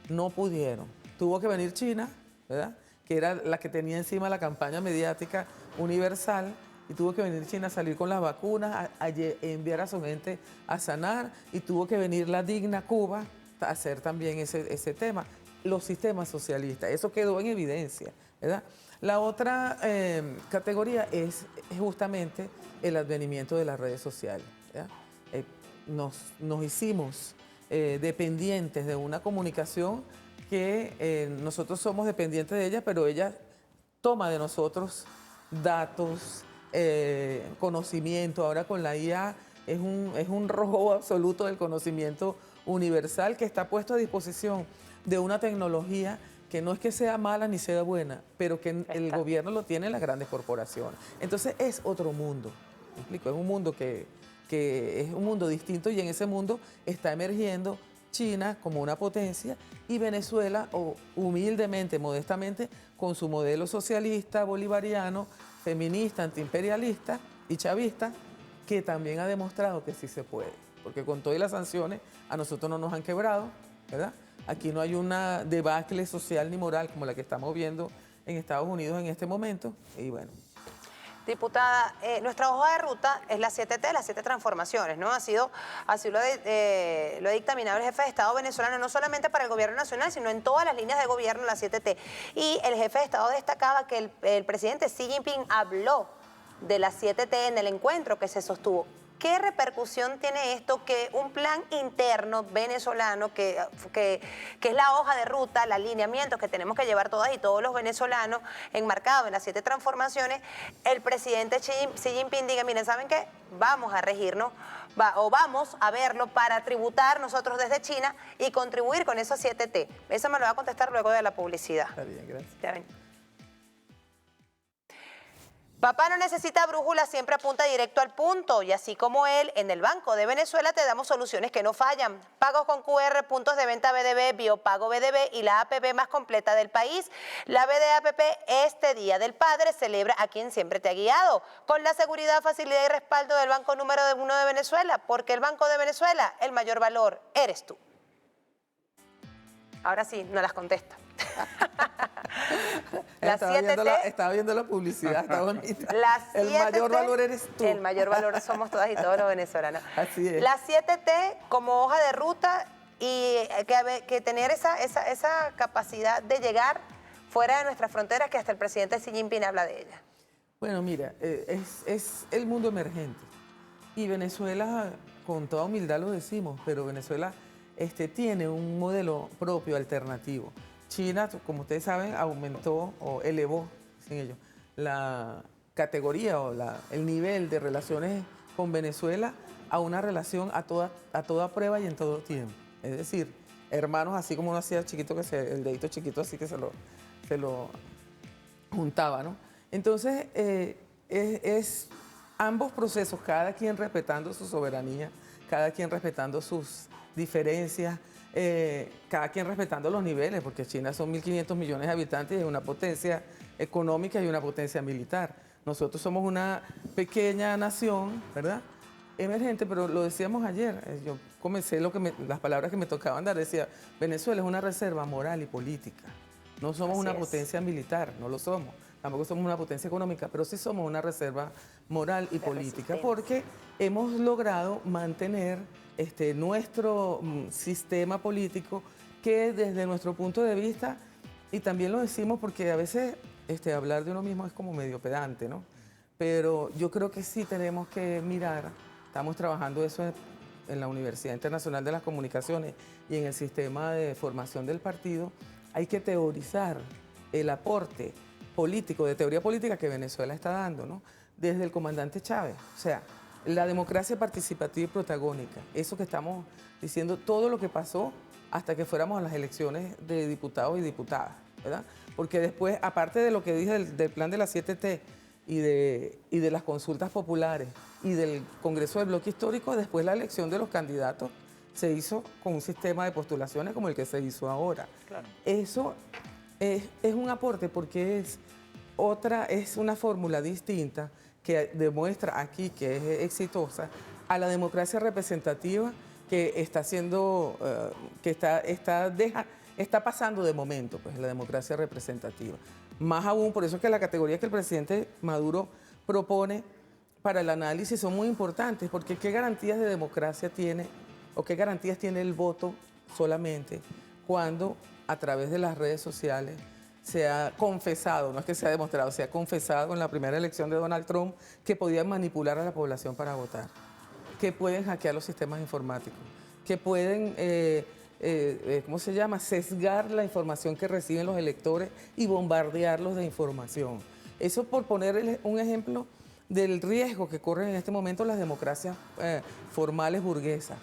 No pudieron. Tuvo que venir China, ¿verdad?, que era la que tenía encima la campaña mediática universal, y tuvo que venir China a salir con las vacunas, a enviar a su gente a sanar, y tuvo que venir la digna Cuba a hacer también ese tema. Los sistemas socialistas, eso quedó en evidencia, ¿verdad? La otra categoría es justamente el advenimiento de las redes sociales, ¿verdad? Nos hicimos dependientes de una comunicación que nosotros somos dependientes de ella, pero ella toma de nosotros datos, conocimiento. Ahora con la IA es un robo absoluto del conocimiento universal que está puesto a disposición de una tecnología que no es que sea mala ni sea buena, pero que el gobierno lo tiene en las grandes corporaciones. Entonces es otro mundo, ¿me explico? Es un mundo que es un mundo distinto, y en ese mundo está emergiendo China como una potencia y Venezuela, humildemente, modestamente, con su modelo socialista, bolivariano, feminista, antiimperialista y chavista, que también ha demostrado que sí se puede. Porque con todas las sanciones a nosotros no nos han quebrado, ¿verdad? Aquí no hay una debacle social ni moral como la que estamos viendo en Estados Unidos en este momento. Y bueno. Diputada, nuestra hoja de ruta es la 7T, las 7 transformaciones, ¿no? Así lo ha dictaminado el jefe de Estado venezolano, no solamente para el gobierno nacional, sino en todas las líneas de gobierno, la 7T. Y el jefe de Estado destacaba que el presidente Xi Jinping habló de la 7T en el encuentro que se sostuvo. ¿Qué repercusión tiene esto que un plan interno venezolano, que es la hoja de ruta, los lineamientos que tenemos que llevar todas y todos los venezolanos, enmarcado en las 7 transformaciones, el presidente Xi Jinping diga, miren, ¿saben qué? Vamos a regirnos, vamos a verlo para tributar nosotros desde China y contribuir con esos 7T? Eso me lo va a contestar luego de la publicidad. Está bien, gracias. Ya ven. Papá no necesita brújula, siempre apunta directo al punto, y así como él, en el Banco de Venezuela te damos soluciones que no fallan. Pagos con QR, puntos de venta BDB, Biopago BDB y la APP más completa del país. La BDAPP este Día del Padre celebra a quien siempre te ha guiado, con la seguridad, facilidad y respaldo del Banco número 1 de Venezuela, porque el Banco de Venezuela, el mayor valor eres tú. Ahora sí, no las contesta. Estaba viendo la publicidad, está bonita. El mayor valor eres tú. El mayor valor somos todas y todos los venezolanos. Así es. La 7T como hoja de ruta, y que tener esa capacidad de llegar fuera de nuestras fronteras, que hasta el presidente Xi Jinping habla de ella. Bueno, mira, es el mundo emergente. Y Venezuela, con toda humildad lo decimos, pero Venezuela tiene un modelo propio, alternativo. China, como ustedes saben, aumentó o elevó, dicen ellos, la categoría o el nivel de relaciones con Venezuela a una relación a toda prueba y en todo tiempo. Es decir, hermanos, así como uno hacía chiquito, el dedito chiquito así que se lo juntaba, ¿no? Entonces, es ambos procesos, cada quien respetando su soberanía, cada quien respetando sus diferencias, cada quien respetando los niveles, porque China son 1.500 millones de habitantes y es una potencia económica y una potencia militar. Nosotros somos una pequeña nación, ¿verdad?, emergente, pero lo decíamos ayer, yo comencé las palabras que me tocaban dar, decía, Venezuela es una reserva moral y política. No somos una potencia militar, no lo somos. Tampoco somos una potencia económica, pero sí somos una reserva moral y política, porque hemos logrado mantener nuestro sistema político que desde nuestro punto de vista, y también lo decimos porque a veces hablar de uno mismo es como medio pedante, ¿no? Pero yo creo que sí tenemos que mirar, estamos trabajando eso en la Universidad Internacional de las Comunicaciones y en el sistema de formación del partido, hay que teorizar el aporte político, de teoría política que Venezuela está dando, ¿no? Desde el comandante Chávez. O sea, la democracia participativa y protagónica, eso que estamos diciendo, todo lo que pasó hasta que fuéramos a las elecciones de diputados y diputadas, ¿verdad? Porque después, aparte de lo que dije del plan de la 7T y de las consultas populares y del Congreso del Bloque Histórico, después la elección de los candidatos se hizo con un sistema de postulaciones como el que se hizo ahora. Claro. Eso es un aporte porque es una fórmula distinta que demuestra aquí que es exitosa a la democracia representativa que está haciendo, que está pasando de momento, pues la democracia representativa. Más aún, por eso es que la categoría que el presidente Maduro propone para el análisis son muy importantes, porque ¿qué garantías de democracia tiene o qué garantías tiene el voto solamente cuando a través de las redes sociales se ha confesado, no es que se ha demostrado, se ha confesado en la primera elección de Donald Trump que podían manipular a la población para votar, que pueden hackear los sistemas informáticos, que pueden, ¿cómo se llama?, sesgar la información que reciben los electores y bombardearlos de información? Eso por poner un ejemplo del riesgo que corren en este momento las democracias formales burguesas.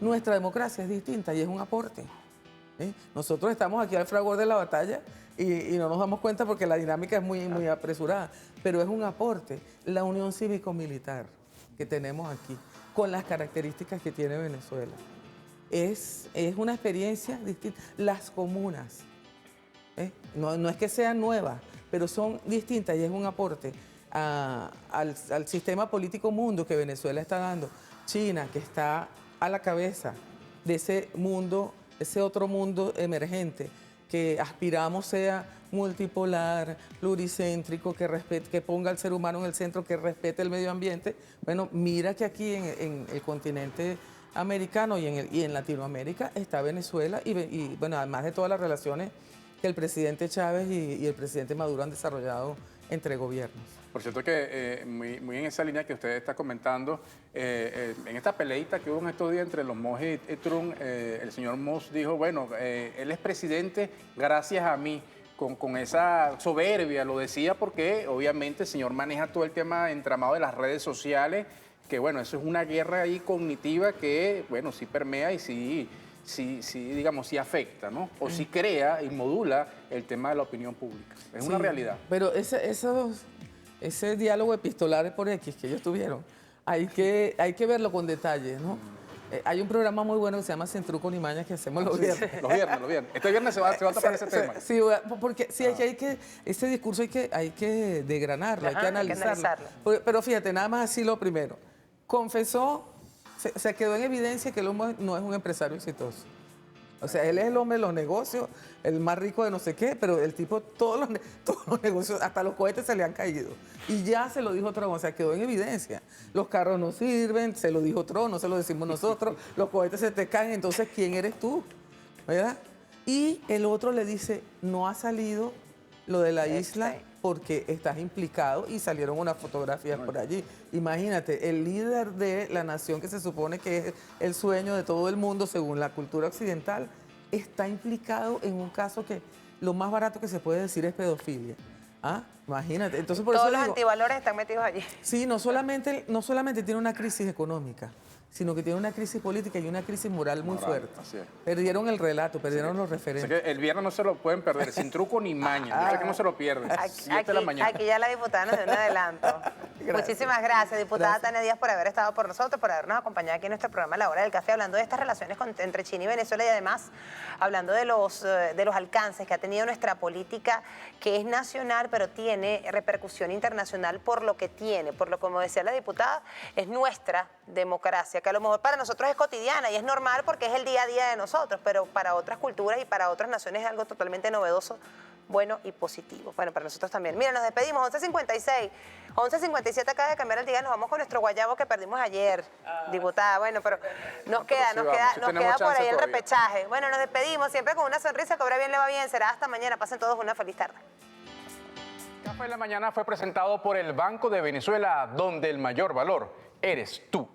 Nuestra democracia es distinta y es un aporte. Nosotros estamos aquí al fragor de la batalla y no nos damos cuenta porque la dinámica es muy apresurada, pero es un aporte. La unión cívico-militar que tenemos aquí, con las características que tiene Venezuela, es una experiencia distinta. Las comunas, no es que sean nuevas, pero son distintas y es un aporte al sistema político mundo que Venezuela está dando. China, que está a la cabeza de ese mundo, ese otro mundo emergente que aspiramos sea multipolar, pluricéntrico, que ponga al ser humano en el centro, que respete el medio ambiente. Bueno, mira que aquí en el continente americano y en Latinoamérica está Venezuela y bueno, además de todas las relaciones que el presidente Chávez y el presidente Maduro han desarrollado entre gobiernos. Por cierto que muy en esa línea que usted está comentando, en esta peleita que hubo en estos días entre los Moss y Trump, el señor Moss dijo, bueno, él es presidente gracias a mí, con esa soberbia, lo decía porque obviamente el señor maneja todo el tema entramado de las redes sociales, que bueno, eso es una guerra ahí cognitiva que, bueno, sí permea y sí, digamos, sí afecta, ¿no? O sí crea y modula el tema de la opinión pública. Es una realidad. Pero ese diálogo epistolar por X que ellos tuvieron, hay que verlo con detalles, ¿no? Hay un programa muy bueno que se llama Sin Truco ni Mañas que hacemos los viernes. Los viernes. Este viernes se va a tocar ese tema. Sí, porque sí, ese discurso hay que desgranarlo, hay que analizarlo. Pero fíjate, nada más así lo primero. Confesó, se quedó en evidencia que el hombre no es un empresario exitoso. O sea, él es el hombre de los negocios, el más rico de no sé qué, pero el tipo, todos los negocios, hasta los cohetes se le han caído. Y ya se lo dijo Trump, o sea, quedó en evidencia. Los carros no sirven, se lo dijo Trump, no se lo decimos nosotros, los cohetes se te caen, entonces, ¿quién eres tú? ¿Verdad? Y el otro le dice, no ha salido lo de la isla porque estás implicado y salieron unas fotografías por allí. Imagínate, el líder de la nación que se supone que es el sueño de todo el mundo según la cultura occidental, está implicado en un caso que lo más barato que se puede decir es pedofilia. Imagínate. Entonces, por todos eso los antivalores están metidos allí. Sí, no solamente tiene una crisis económica, sino que tienen una crisis política y una crisis moral muy fuerte. Así es. Perdieron el relato, perdieron los referentes. O sea que el viernes no se lo pueden perder, sin truco ni maña. Yo sé que no se lo pierden. 7 de la mañana. Aquí ya la diputada nos dio un adelanto. Muchísimas gracias, diputada Tania Díaz, por haber estado por nosotros, por habernos acompañado aquí en nuestro programa La Hora del Café, hablando de estas relaciones entre China y Venezuela y además hablando de los alcances que ha tenido nuestra política, que es nacional, pero tiene repercusión internacional por lo que tiene, por lo como decía la diputada, es nuestra democracia, que a lo mejor para nosotros es cotidiana y es normal porque es el día a día de nosotros, pero para otras culturas y para otras naciones es algo totalmente novedoso, bueno y positivo. Bueno, para nosotros también. Mira, nos despedimos, 11:56, 11:57 acaba de cambiar el día, nos vamos con nuestro guayabo que perdimos ayer, diputada. Bueno, pero nos queda por ahí el repechaje. Bueno, nos despedimos, siempre con una sonrisa, cobra bien, le va bien, será hasta mañana. Pasen todos una feliz tarde. Café en la Mañana fue presentado por el Banco de Venezuela, donde el mayor valor eres tú.